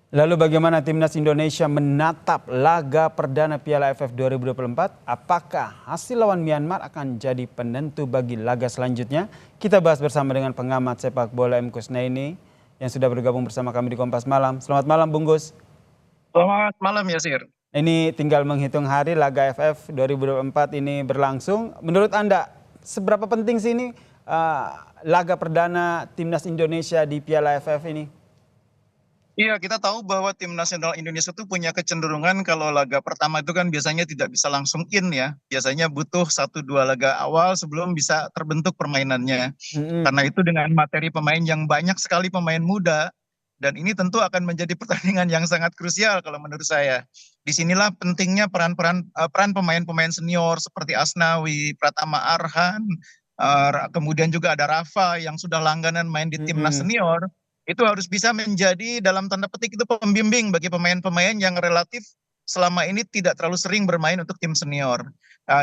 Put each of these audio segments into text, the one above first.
Lalu bagaimana timnas Indonesia menatap laga perdana Piala AFF 2024? Apakah hasil lawan Myanmar akan jadi penentu bagi laga selanjutnya? Kita bahas bersama dengan pengamat sepak bola M. Kusnaini yang sudah bergabung bersama kami di Kompas Malam. Selamat malam Bung Gus. Selamat malam Yasir. Ini tinggal menghitung hari laga AFF 2024 ini berlangsung. Menurut Anda seberapa penting sih ini laga perdana timnas Indonesia di Piala AFF ini? Iya, kita tahu bahwa tim nasional Indonesia itu punya kecenderungan kalau laga pertama itu kan biasanya tidak bisa langsung in ya. Biasanya butuh 1-2 laga awal sebelum bisa terbentuk permainannya. Karena itu dengan materi pemain yang banyak sekali pemain muda, dan ini tentu akan menjadi pertandingan yang sangat krusial kalau menurut saya. Disinilah pentingnya peran pemain-pemain senior seperti Asnawi, Pratama Arhan, kemudian juga ada Rafa yang sudah langganan main di timnas senior. Itu harus bisa menjadi dalam tanda petik itu pembimbing bagi pemain-pemain yang relatif selama ini tidak terlalu sering bermain untuk tim senior.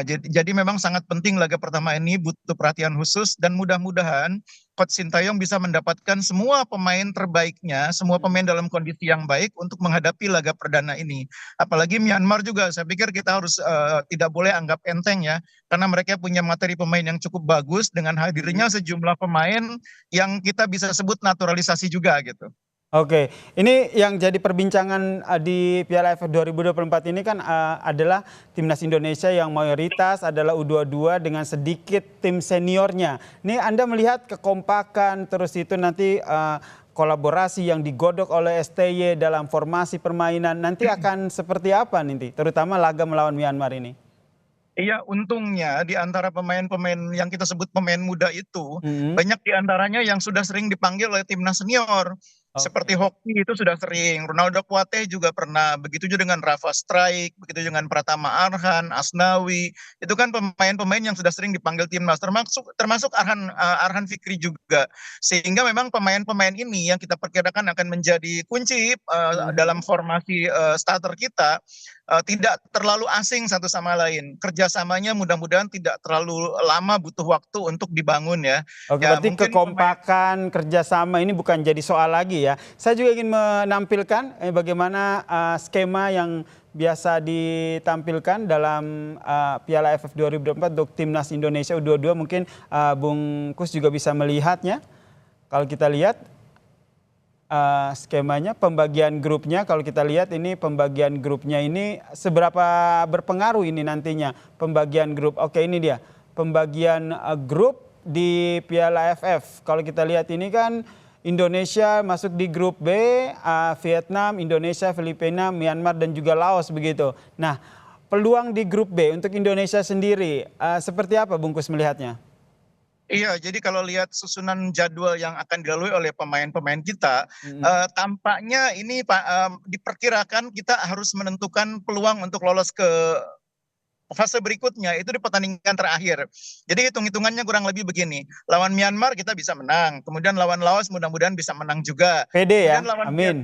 Jadi memang sangat penting laga pertama ini butuh perhatian khusus, dan mudah-mudahan Coach Sintayong bisa mendapatkan semua pemain terbaiknya, semua pemain dalam kondisi yang baik untuk menghadapi laga perdana ini. Apalagi Myanmar juga, saya pikir kita harus tidak boleh anggap enteng ya, karena mereka punya materi pemain yang cukup bagus dengan hadirnya sejumlah pemain yang kita bisa sebut naturalisasi juga gitu. Oke, ini yang jadi perbincangan di Piala AFF 2024 ini kan adalah timnas Indonesia yang mayoritas adalah U22 dengan sedikit tim seniornya. Ini Anda melihat kekompakan terus itu nanti kolaborasi yang digodok oleh STY dalam formasi permainan nanti akan seperti apa nanti, terutama laga melawan Myanmar ini? Iya, untungnya di antara pemain-pemain yang kita sebut pemain muda itu, Mhm. banyak di antaranya yang sudah sering dipanggil oleh timnas senior. Seperti Oke. Hoki itu sudah sering, Ronaldo Kuateh juga pernah, begitu juga dengan Rafa Strike, begitu dengan Pratama Arhan, Asnawi, itu kan pemain-pemain yang sudah sering dipanggil timnas, termasuk Arhan Fikri juga. Sehingga memang pemain-pemain ini yang kita perkirakan akan menjadi kunci dalam Mhm. formasi starter kita, tidak terlalu asing satu sama lain. Kerjasamanya mudah-mudahan tidak terlalu lama, butuh waktu untuk dibangun ya. Oke, Ya berarti mungkin pemain. kekompakan, kerjasama ini bukan jadi soal lagi ya. Saya juga ingin menampilkan bagaimana skema yang biasa ditampilkan dalam Piala AFF 2024 untuk Timnas Indonesia U22. Mungkin Bung Kus juga bisa melihatnya. Kalau kita lihat skemanya, pembagian grupnya, kalau kita lihat ini pembagian grupnya ini seberapa berpengaruh ini nantinya pembagian grup. Oke, ini dia pembagian grup di Piala AFF. Kalau kita lihat ini kan Indonesia masuk di grup B, Vietnam, Indonesia, Filipina, Myanmar dan juga Laos begitu. Nah, peluang di grup B untuk Indonesia sendiri seperti apa Bungkus melihatnya? Iya, jadi kalau lihat susunan jadwal yang akan dilalui oleh pemain-pemain kita, Mm-mm. tampaknya ini Pak, diperkirakan kita harus menentukan peluang untuk lolos ke fase berikutnya itu di pertandingan terakhir. Jadi hitung-hitungannya kurang lebih begini. Lawan Myanmar kita bisa menang, kemudian lawan Laos mudah-mudahan bisa menang juga. PD Kemudian ya, amin.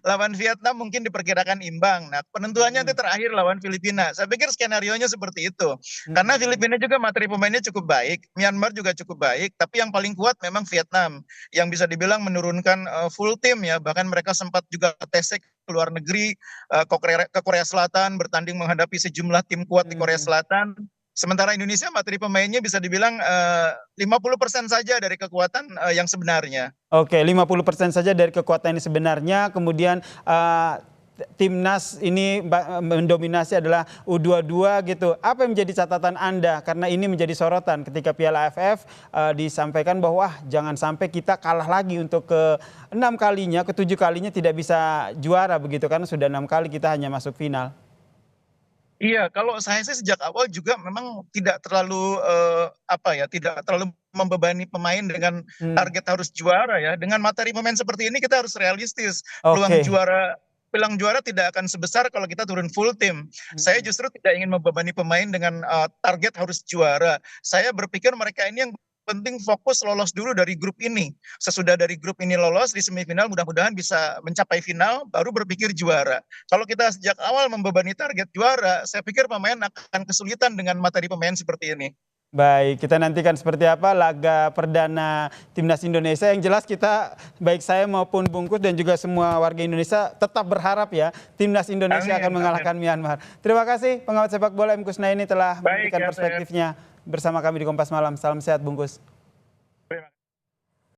lawan Vietnam mungkin diperkirakan imbang. Nah, penentuannya nanti Mm-mm. terakhir lawan Filipina. Saya pikir skenarionya seperti itu. Karena Mm-mm. Filipina juga materi pemainnya cukup baik, Myanmar juga cukup baik, tapi yang paling kuat memang Vietnam yang bisa dibilang menurunkan full tim ya. Bahkan mereka sempat juga tes ke luar negeri, ke Korea Selatan, bertanding menghadapi sejumlah tim kuat di Korea Mm. Selatan. Sementara Indonesia materi pemainnya bisa dibilang 50% saja dari kekuatan yang sebenarnya. Oke, 50% saja dari kekuatan ini sebenarnya. Kemudian timnas ini mendominasi adalah U22 gitu. Apa yang menjadi catatan Anda? Karena ini menjadi sorotan ketika Piala AFF disampaikan bahwa wah, jangan sampai kita kalah lagi untuk ke-6 kalinya, ke-7 kalinya tidak bisa juara begitu, karena sudah 6 kali kita hanya masuk final. Iya, kalau saya sih sejak awal juga memang tidak terlalu tidak terlalu membebani pemain dengan Hmm. target harus juara ya. Dengan materi pemain seperti ini kita harus realistis. Peluang Oke. juara peluang juara tidak akan sebesar kalau kita turun full tim. Saya Hmm. justru tidak ingin membebani pemain dengan target harus juara. Saya berpikir mereka ini yang penting fokus lolos dulu dari grup ini. Sesudah dari grup ini lolos di semifinal, mudah-mudahan bisa mencapai final, baru berpikir juara. Kalau kita sejak awal membebani target juara, saya pikir pemain akan kesulitan dengan materi pemain seperti ini. Baik, kita nantikan seperti apa laga perdana Timnas Indonesia. Yang jelas kita, baik saya maupun Bungkus dan juga semua warga Indonesia tetap berharap ya Timnas Indonesia Amin, akan mengalahkan Myanmar. Terima kasih pengamat sepak bola M. Kusnaini telah Baik, memberikan ya, perspektifnya bersama kami di Kompas Malam. Salam sehat Bungkus.